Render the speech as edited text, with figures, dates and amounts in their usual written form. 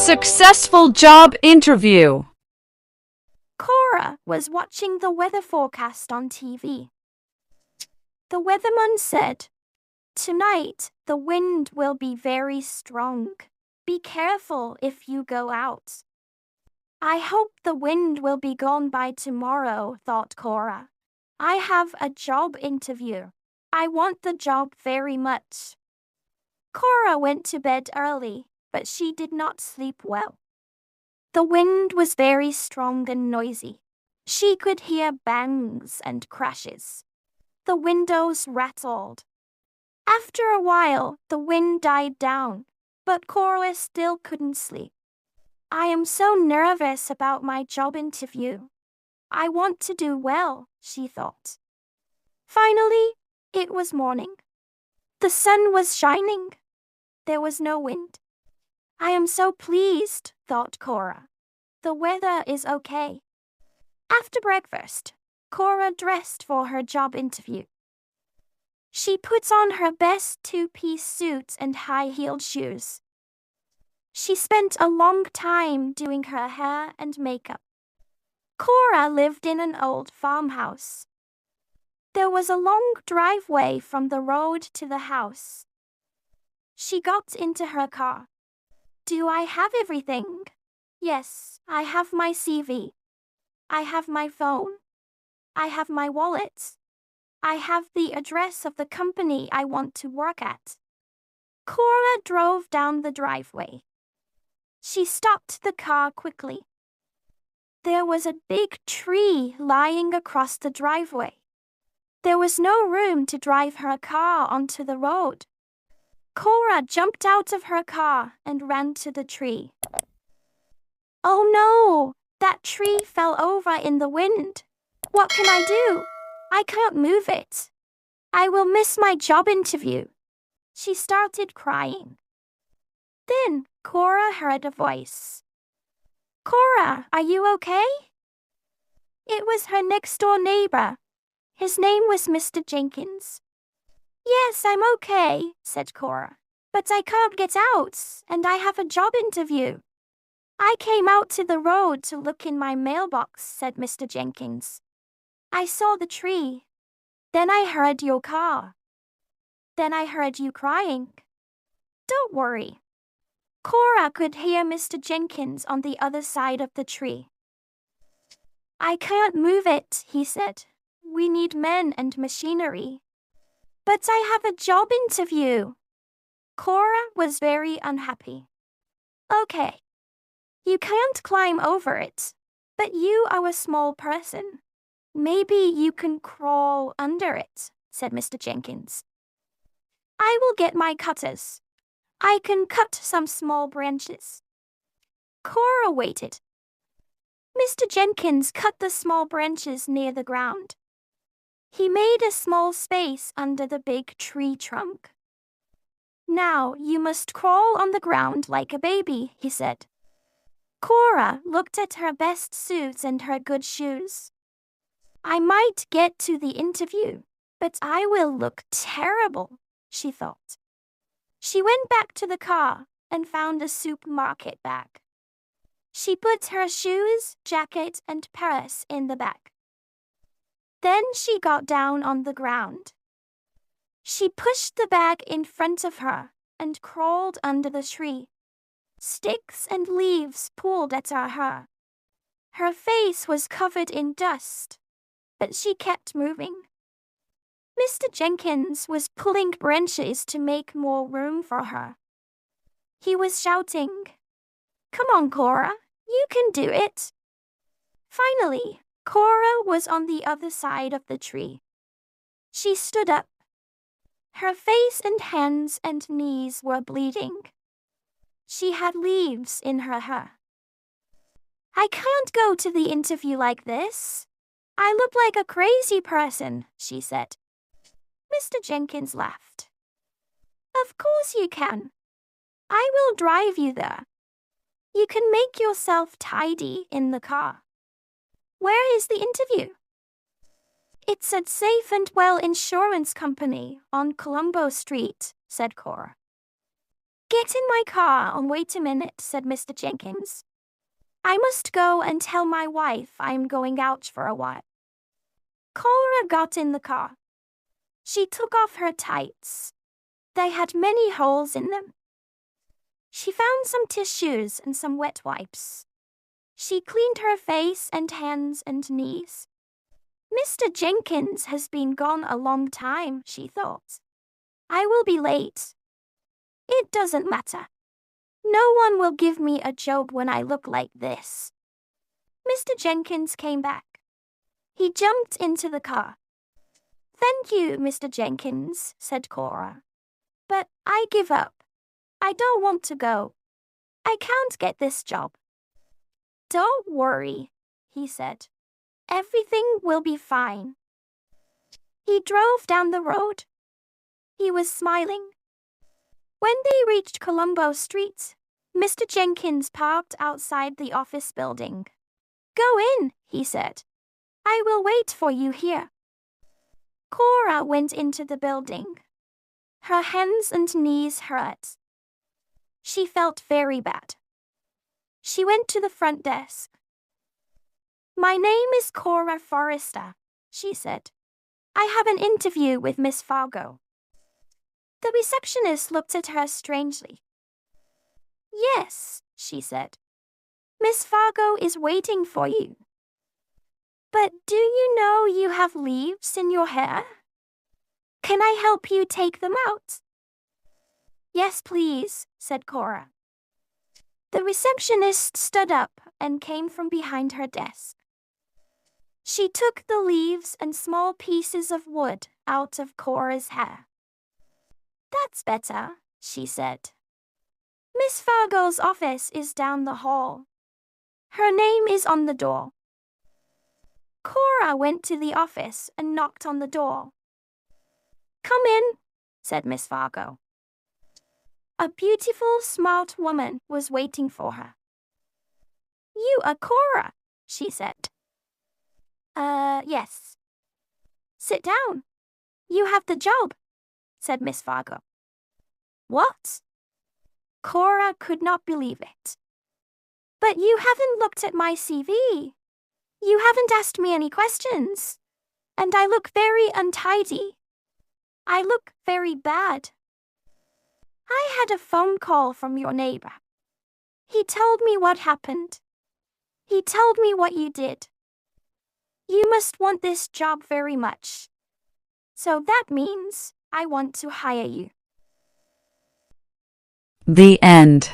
Successful job interview. Cora was watching the weather forecast on TV. The weatherman said, "Tonight, the wind will be very strong. Be careful if you go out." "I hope the wind will be gone by tomorrow," thought Cora. "I have a job interview. I want the job very much." Cora went to bed early, but she did not sleep well. The wind was very strong and noisy. She could hear bangs and crashes. The windows rattled. After a while, the wind died down, but Cora still couldn't sleep. "I am so nervous about my job interview. I want to do well," she thought. Finally, it was morning. The sun was shining. There was no wind. "I am so pleased," thought Cora. "The weather is okay." After breakfast, Cora dressed for her job interview. She put on her best two-piece suit and high-heeled shoes. She spent a long time doing her hair and makeup. Cora lived in an old farmhouse. There was a long driveway from the road to the house. She got into her car. "Do I have everything?" "Yes, I have my CV. I have my phone. I have my wallet. I have the address of the company I want to work at." Cora drove down the driveway. She stopped the car quickly. There was a big tree lying across the driveway. There was no room to drive her car onto the road. Cora jumped out of her car and ran to the tree. "Oh no! That tree fell over in the wind. What can I do? I can't move it. I will miss my job interview." She started crying. Then Cora heard a voice. "Cora, are you okay?" It was her next-door neighbor. His name was Mr. Jenkins. "Yes, I'm okay," said Cora. "But I can't get out, and I have a job interview." "I came out to the road to look in my mailbox," said Mr. Jenkins. "I saw the tree. Then I heard your car. Then I heard you crying." "Don't worry." Cora could hear Mr. Jenkins on the other side of the tree. "I can't move it," he said. "We need men and machinery." "But I have a job interview." Cora was very unhappy. "Okay. You can't climb over it, but you are a small person. Maybe you can crawl under it," said Mr. Jenkins. "I will get my cutters. I can cut some small branches." Cora waited. Mr. Jenkins cut the small branches near the ground. He made a small space under the big tree trunk. "Now you must crawl on the ground like a baby," he said. Cora looked at her best suit and her good shoes. "I might get to the interview, but I will look terrible," she thought. She went back to the car and found a supermarket bag. She put her shoes, jacket, and purse in the bag. Then she got down on the ground. She pushed the bag in front of her and crawled under the tree. Sticks and leaves pulled at her. Her face was covered in dust, but she kept moving. Mr. Jenkins was pulling branches to make more room for her. He was shouting, "Come on, Cora, you can do it." Finally, Cora was on the other side of the tree. She stood up. Her face and hands and knees were bleeding. She had leaves in her hair. "I can't go to the interview like this. I look like a crazy person," she said. Mr. Jenkins laughed. "Of course you can. I will drive you there. You can make yourself tidy in the car." "Where is the interview?" "It's at Safe and Well Insurance Company on Colombo Street," said Cora. Get in my car and wait a minute, said Mr. Jenkins. I must go and tell my wife I'm going out for a while. Cora got in the car. She took off her tights. They had many holes in them. She found some tissues and some wet wipes. She cleaned her face and hands and knees. Mr. Jenkins has been gone a long time, she thought. I will be late. It doesn't matter. No one will give me a job when I look like this. Mr. Jenkins came back. He jumped into the car. Thank you, Mr. Jenkins, said Cora. But I give up. I don't want to go. I can't get this job. Don't worry, he said. Everything will be fine. He drove down the road. He was smiling. When they reached Colombo Street, Mr. Jenkins parked outside the office building. Go in, he said. I will wait for you here. Cora went into the building. Her hands and knees hurt. She felt very bad. She went to the front desk. My name is Cora Forrester, she said. I have an interview with Miss Fargo. The receptionist looked at her strangely. Yes, she said. Miss Fargo is waiting for you. But do you know you have leaves in your hair? Can I help you take them out? Yes, please, said Cora. The receptionist stood up and came from behind her desk. She took the leaves and small pieces of wood out of Cora's hair. That's better, she said. Miss Fargo's office is down the hall. Her name is on the door. Cora went to the office and knocked on the door. Come in, said Miss Fargo. A beautiful, smart woman was waiting for her. You are Cora, she said. Yes. Sit down. You have the job, said Miss Fargo. What? Cora could not believe it. But you haven't looked at my CV. You haven't asked me any questions. And I look very untidy. I look very bad. I had a phone call from your neighbor. He told me what happened. He told me what you did. You must want this job very much. So that means I want to hire you. The end.